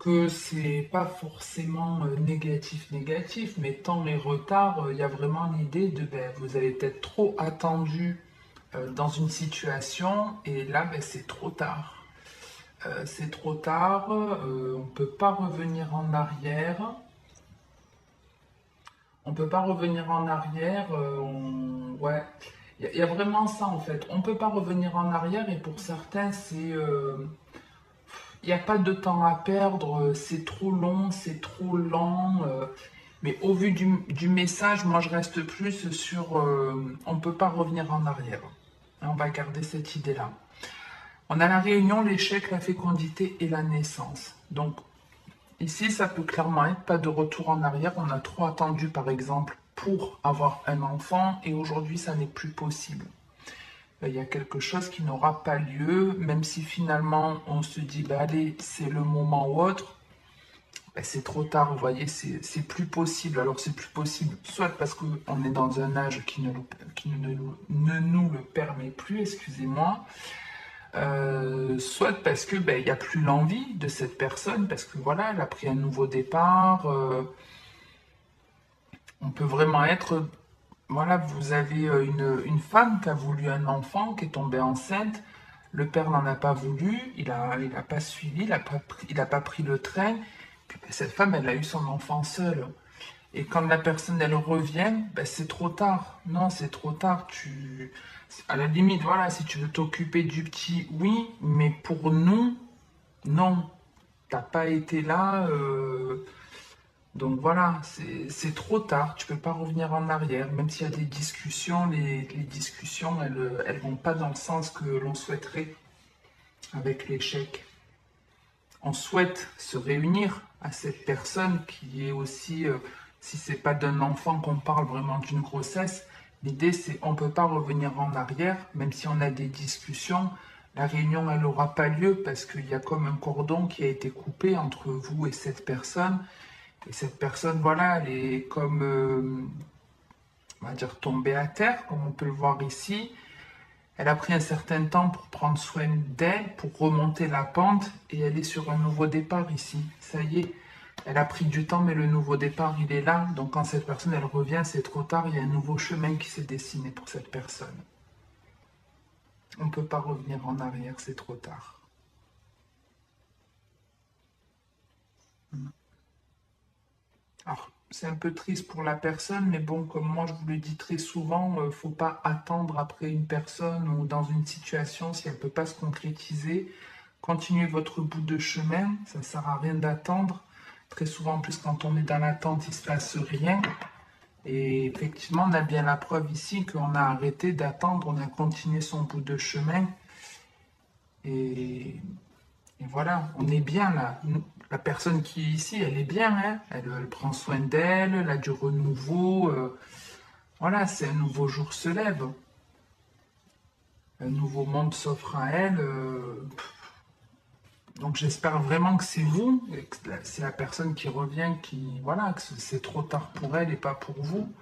que c'est pas forcément négatif, mais temps et retard, il y a vraiment l'idée de ben, vous avez peut-être trop attendu dans une situation et là ben, c'est trop tard. C'est trop tard, on ne peut pas revenir en arrière. On peut pas revenir en arrière. Ouais, il y a vraiment ça en fait. On peut pas revenir en arrière et pour certains c'est il n'y a pas de temps à perdre, c'est trop long, c'est trop lent. Mais au vu du message, moi je reste plus sur on ne peut pas revenir en arrière. Et on va garder cette idée-là. On a la réunion, l'échec, la fécondité et la naissance. Donc ici, ça peut clairement être pas de retour en arrière. On a trop attendu par exemple pour avoir un enfant et aujourd'hui ça n'est plus possible. Il y a quelque chose qui n'aura pas lieu, même si finalement on se dit, bah allez, c'est le moment ou autre, bah, c'est trop tard, vous voyez, c'est plus possible. Alors c'est plus possible, soit parce qu'on est dans un âge qui ne nous le permet plus, excusez-moi, soit parce que il n'y a plus l'envie de cette personne, parce que voilà, elle a pris un nouveau départ. On peut vraiment être voilà, vous avez une femme qui a voulu un enfant, qui est tombée enceinte. Le père n'en a pas voulu, il a pas suivi, il a pas pris le train. Puis, ben, cette femme, elle a eu son enfant seule. Et quand la personne, elle revient, ben, c'est trop tard. Non, c'est trop tard. À la limite, voilà, si tu veux t'occuper du petit, oui, mais pour nous, non. T'as pas été là. Donc voilà, c'est trop tard, tu peux pas revenir en arrière, même s'il y a des discussions, les discussions, elles vont pas dans le sens que l'on souhaiterait avec l'échec. On souhaite se réunir à cette personne qui est aussi, si c'est pas d'un enfant qu'on parle vraiment d'une grossesse, l'idée c'est on peut pas revenir en arrière, même si on a des discussions, la réunion elle aura pas lieu parce qu'il y a comme un cordon qui a été coupé entre vous et cette personne. Et cette personne, voilà, elle est comme, on va dire, tombée à terre, comme on peut le voir ici. Elle a pris un certain temps pour prendre soin d'elle, pour remonter la pente, et elle est sur un nouveau départ ici. Ça y est, elle a pris du temps, mais le nouveau départ, il est là. Donc quand cette personne, elle revient, c'est trop tard, il y a un nouveau chemin qui s'est dessiné pour cette personne. On ne peut pas revenir en arrière, c'est trop tard. Alors, c'est un peu triste pour la personne, mais bon, comme moi je vous le dis très souvent, faut pas attendre après une personne ou dans une situation si elle ne peut pas se concrétiser. Continuez votre bout de chemin, ça ne sert à rien d'attendre. Très souvent, en plus, quand on est dans l'attente, il ne se passe rien. Et effectivement, on a bien la preuve ici qu'on a arrêté d'attendre, on a continué son bout de chemin. Et et voilà, on est bien là. La personne qui est ici, elle est bien, hein. Elle prend soin d'elle, elle a du renouveau. Voilà, c'est un nouveau jour se lève. Un nouveau monde s'offre à elle. Donc j'espère vraiment que c'est vous, et que c'est la personne qui revient, qui voilà, que c'est trop tard pour elle et pas pour vous.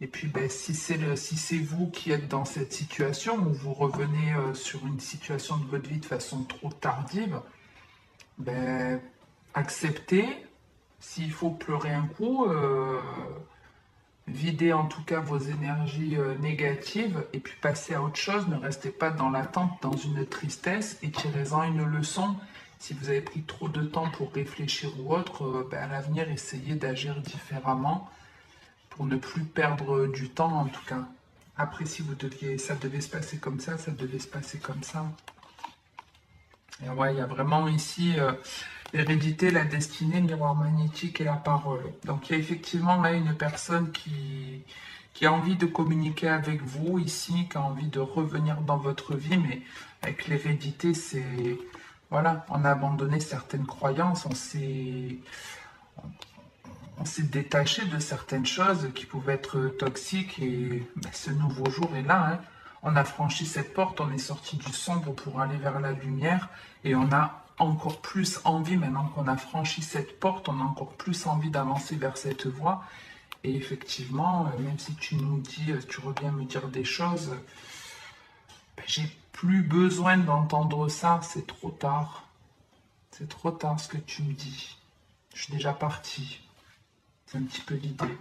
Et puis ben, si c'est vous qui êtes dans cette situation où vous revenez sur une situation de votre vie de façon trop tardive, ben, acceptez. S'il faut pleurer un coup, videz en tout cas vos énergies négatives et puis passez à autre chose. Ne restez pas dans l'attente, dans une tristesse et tirez-en une leçon. Si vous avez pris trop de temps pour réfléchir ou autre, ben, à l'avenir, essayez d'agir différemment pour ne plus perdre du temps en tout cas. Après, si ça devait se passer comme ça devait se passer comme ça. Et ouais, il y a vraiment ici l'hérédité, la destinée, le miroir magnétique et la parole. Donc il y a effectivement là une personne qui a envie de communiquer avec vous ici, qui a envie de revenir dans votre vie, mais avec l'hérédité, c'est... Voilà, on a abandonné certaines croyances, on s'est détaché de certaines choses qui pouvaient être toxiques et ben, ce nouveau jour est là, hein. On a franchi cette porte, on est sorti du sombre pour aller vers la lumière et on a encore plus envie, maintenant qu'on a franchi cette porte, on a encore plus envie d'avancer vers cette voie. Et effectivement, même si tu nous dis, tu reviens me dire des choses, ben, j'ai plus besoin d'entendre ça, c'est trop tard. C'est trop tard ce que tu me dis. Je suis déjà partie. C'est un petit peu l'idée.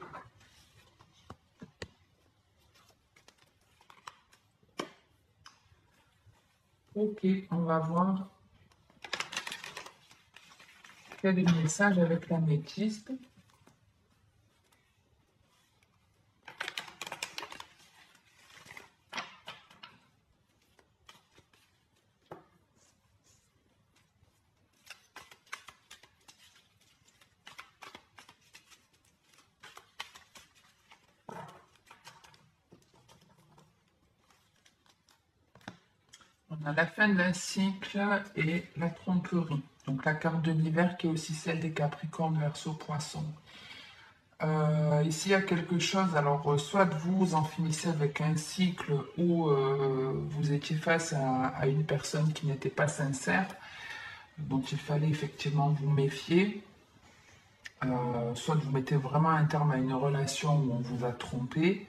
Ok, on va voir quel est le message avec l'améthyste. On a la fin d'un cycle et la tromperie. Donc la carte de l'hiver qui est aussi celle des Capricornes, Verseau, Poissons. Ici, il y a quelque chose. Alors, soit vous en finissez avec un cycle où vous étiez face à une personne qui n'était pas sincère, dont il fallait effectivement vous méfier. Soit vous mettez vraiment un terme à une relation où on vous a trompé,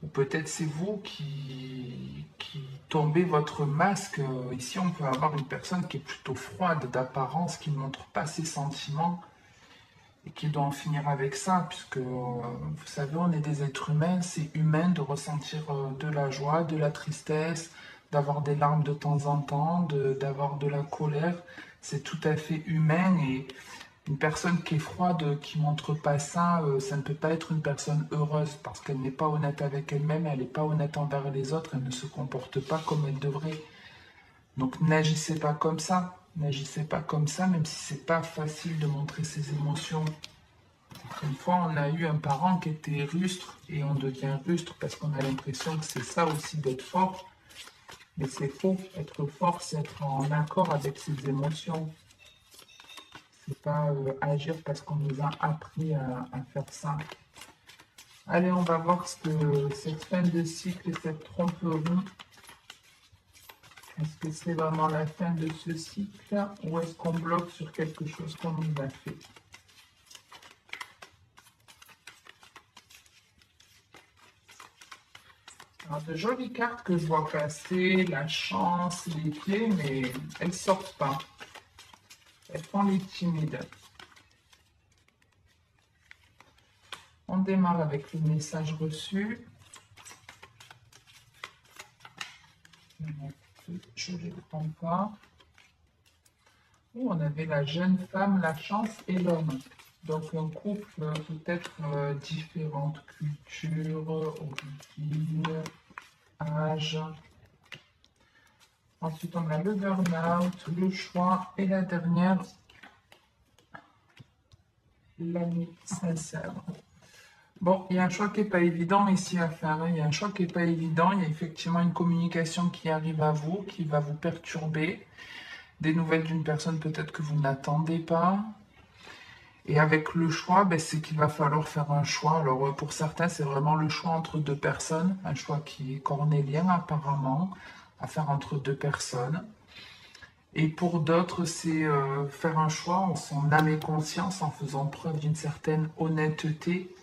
ou peut-être c'est vous qui tombez votre masque. Ici, on peut avoir une personne qui est plutôt froide d'apparence, qui ne montre pas ses sentiments et qui doit en finir avec ça, puisque vous savez, on est des êtres humains, c'est humain de ressentir de la joie, de la tristesse, d'avoir des larmes de temps en temps, d'avoir de la colère. C'est tout à fait humain et une personne qui est froide, qui montre pas ça, ça ne peut pas être une personne heureuse parce qu'elle n'est pas honnête avec elle-même, elle n'est pas honnête envers les autres, elle ne se comporte pas comme elle devrait. Donc n'agissez pas comme ça, n'agissez pas comme ça, même si c'est pas facile de montrer ses émotions. Une fois, on a eu un parent qui était rustre et on devient rustre parce qu'on a l'impression que c'est ça aussi d'être fort. Mais c'est faux. Être fort, c'est être en accord avec ses émotions. C'est pas agir parce qu'on nous a appris à faire ça. Allez, on va voir ce que cette fin de cycle et cette tromperie. Est-ce que c'est vraiment la fin de ce cycle ou est-ce qu'on bloque sur quelque chose qu'on nous a fait? Alors, de jolies cartes que je vois passer, la chance, les clés, mais elles sortent pas. Elles font les timides. On démarre avec le message reçu. Je ne les prends pas. On avait la jeune femme, la chance et l'homme. Donc un couple peut-être différentes cultures, origines, âge. Ensuite, on a le burn-out, le choix et la dernière, l'ami sincère. Bon, il y a un choix qui n'est pas évident ici à faire. Il y a un choix qui n'est pas évident. Il y a effectivement une communication qui arrive à vous, qui va vous perturber. Des nouvelles d'une personne peut-être que vous n'attendez pas. Et avec le choix, ben, c'est qu'il va falloir faire un choix. Alors pour certains, c'est vraiment le choix entre deux personnes, un choix qui est cornélien apparemment, à faire entre deux personnes. Et pour d'autres, c'est faire un choix en son âme et conscience, en faisant preuve d'une certaine honnêteté.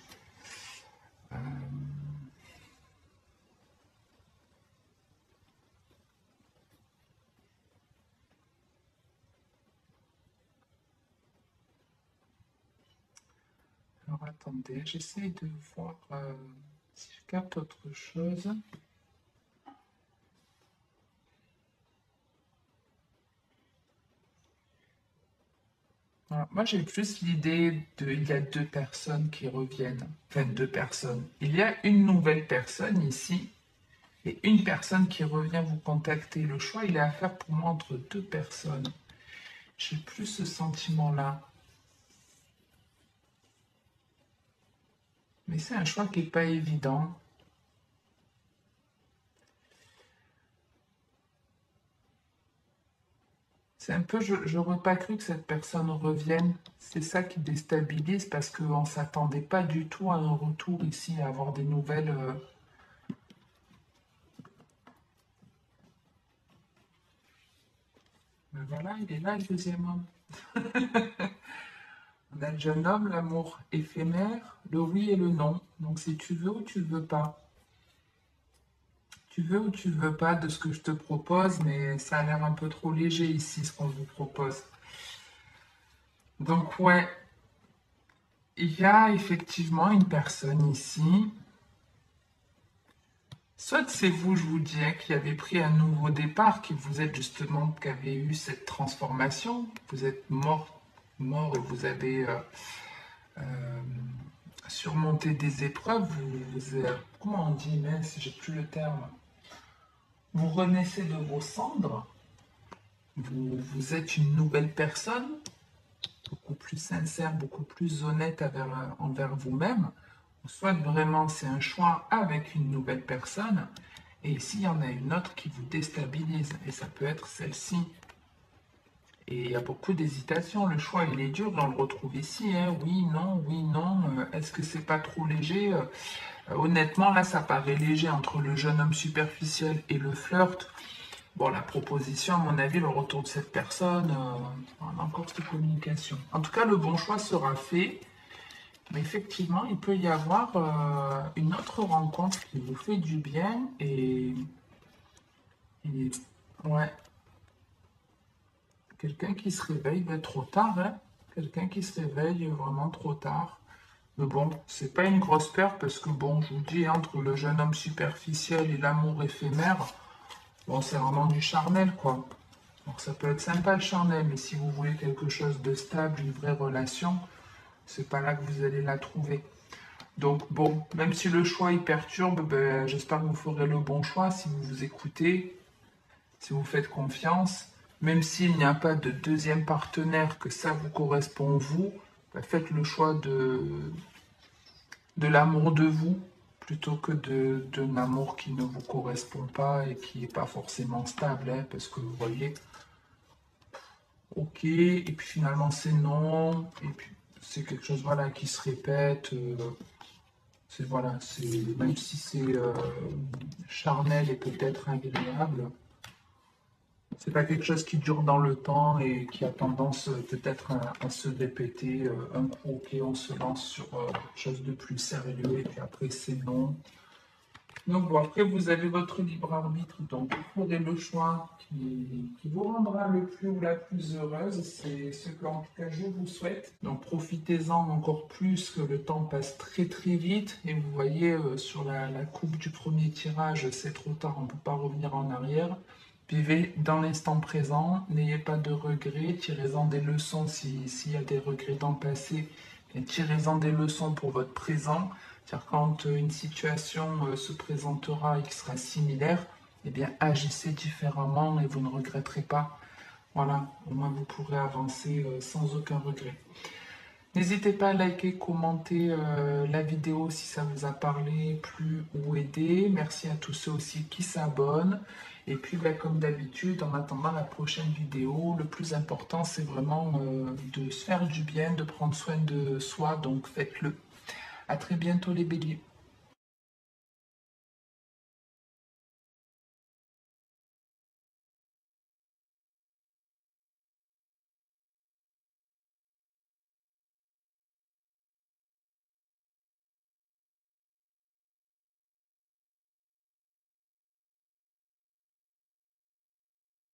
Alors attendez, j'essaie de voir si je capte autre chose. Alors, moi j'ai plus l'idée de il y a deux personnes qui reviennent. Enfin deux personnes. Il y a une nouvelle personne ici et une personne qui revient vous contacter. Le choix il est à faire pour moi entre deux personnes. J'ai plus ce sentiment-là. Mais c'est un choix qui n'est pas évident. C'est un peu, je n'aurais pas cru que cette personne revienne. C'est ça qui déstabilise parce qu'on ne s'attendait pas du tout à un retour ici, à avoir des nouvelles. Ben voilà, il est là, le deuxième homme. On a le jeune homme, l'amour éphémère, le oui et le non. Donc si tu veux ou tu veux pas. Tu veux ou tu veux pas de ce que je te propose, mais ça a l'air un peu trop léger ici, ce qu'on vous propose. Donc ouais, il y a effectivement une personne ici. Soit c'est vous, je vous dis, hein, qui avez pris un nouveau départ, qui vous êtes justement, qui avez eu cette transformation. Vous êtes mort et vous avez euh, surmonté des épreuves. Comment on dit, mince, j'ai plus le terme. Vous renaissez de vos cendres. Vous êtes une nouvelle personne, beaucoup plus sincère, beaucoup plus honnête envers vous-même. Soit vraiment c'est un choix avec une nouvelle personne, et ici il y en a une autre qui vous déstabilise, et ça peut être celle-ci. Et il y a beaucoup d'hésitation, le choix il est dur, on le retrouve ici, hein. Oui, non, est-ce que c'est pas trop léger? Honnêtement, là ça paraît léger entre le jeune homme superficiel et le flirt. Bon, la proposition, à mon avis, le retour de cette personne, on a encore cette communication. En tout cas, le bon choix sera fait. Mais effectivement, il peut y avoir une autre rencontre qui vous fait du bien et ouais, quelqu'un qui se réveille trop tard, hein. Quelqu'un qui se réveille vraiment trop tard. Mais bon, c'est pas une grosse peur parce que bon, je vous dis, entre le jeune homme superficiel et l'amour éphémère, bon, c'est vraiment du charnel, quoi. Donc ça peut être sympa le charnel, mais si vous voulez quelque chose de stable, une vraie relation, c'est pas là que vous allez la trouver. Donc bon, même si le choix il perturbe, ben, j'espère que vous ferez le bon choix si vous vous écoutez, si vous faites confiance. Même s'il n'y a pas de deuxième partenaire, que ça vous correspond vous, ben, faites le choix de l'amour de vous plutôt que d'un amour qui ne vous correspond pas et qui n'est pas forcément stable, hein, parce que vous voyez, ok, et puis finalement c'est non, et puis c'est quelque chose voilà, qui se répète. C'est voilà, c'est même si c'est charnel et peut-être agréable, c'est pas quelque chose qui dure dans le temps et qui a tendance peut-être à se répéter. Un coup, ok, on se lance sur quelque chose de plus sérieux et puis après c'est non. Donc bon, après vous avez votre libre arbitre, donc vous ferez le choix qui vous rendra le plus ou la plus heureuse. C'est ce que en tout cas je vous souhaite. Donc profitez-en encore plus, que le temps passe très très vite. Et vous voyez sur la coupe du premier tirage, c'est trop tard, on ne peut pas revenir en arrière. Vivez dans l'instant présent, n'ayez pas de regrets, tirez-en des leçons s'il y a des regrets dans le passé, et tirez-en des leçons pour votre présent. C'est-à-dire quand une situation se présentera et qui sera similaire, eh bien agissez différemment et vous ne regretterez pas. Voilà, au moins vous pourrez avancer sans aucun regret. N'hésitez pas à liker, commenter la vidéo si ça vous a parlé, plu ou aidé. Merci à tous ceux aussi qui s'abonnent. Et puis, ben, comme d'habitude, en attendant la prochaine vidéo, le plus important, c'est vraiment de se faire du bien, de prendre soin de soi. Donc, faites-le. À très bientôt les béliers.